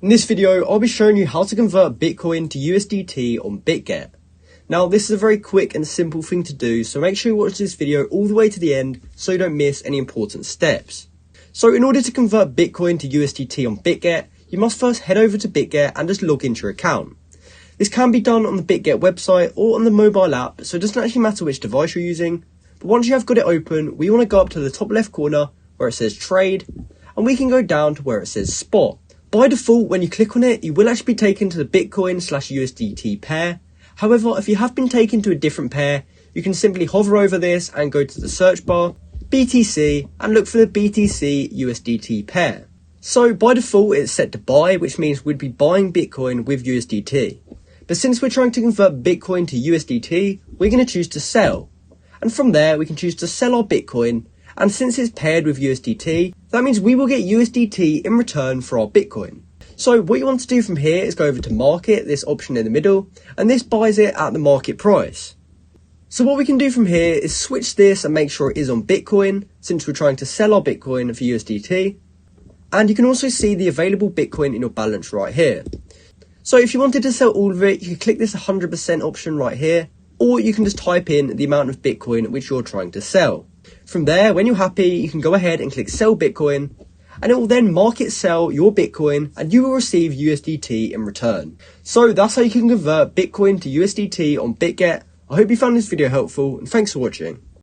In this video, I'll be showing you how to convert Bitcoin to USDT on Bitget. Now, this is a very quick and simple thing to do, so make sure you watch this video all the way to the end so you don't miss any important steps. So in order to convert Bitcoin to USDT on Bitget, you must first head over to Bitget and just log into your account. This can be done on the Bitget website or on the mobile app, so it doesn't actually matter which device you're using. But once you have got it open, we want to go up to the top left corner where it says Trade, and we can go down to where it says Spot. By default, when you click on it, you will actually be taken to the Bitcoin/USDT pair. However, if you have been taken to a different pair, you can simply hover over this and go to the search bar, BTC, and look for the BTC/USDT pair. So by default, it's set to buy, which means we'd be buying Bitcoin with USDT. But since we're trying to convert Bitcoin to USDT, we're going to choose to sell. And from there, we can choose to sell our Bitcoin. And since it's paired with USDT, that means we will get USDT in return for our Bitcoin. So what you want to do from here is go over to market, this option in the middle, and this buys it at the market price. So what we can do from here is switch this and make sure it is on Bitcoin, since we're trying to sell our Bitcoin for USDT. And you can also see the available Bitcoin in your balance right here. So if you wanted to sell all of it, you can click this 100% option right here, or you can just type in the amount of Bitcoin which you're trying to sell. From there, when you're happy, you can go ahead and click sell Bitcoin, and it will then market sell your Bitcoin and you will receive USDT in return. So that's how you can convert Bitcoin to USDT on Bitget. I hope you found this video helpful and thanks for watching.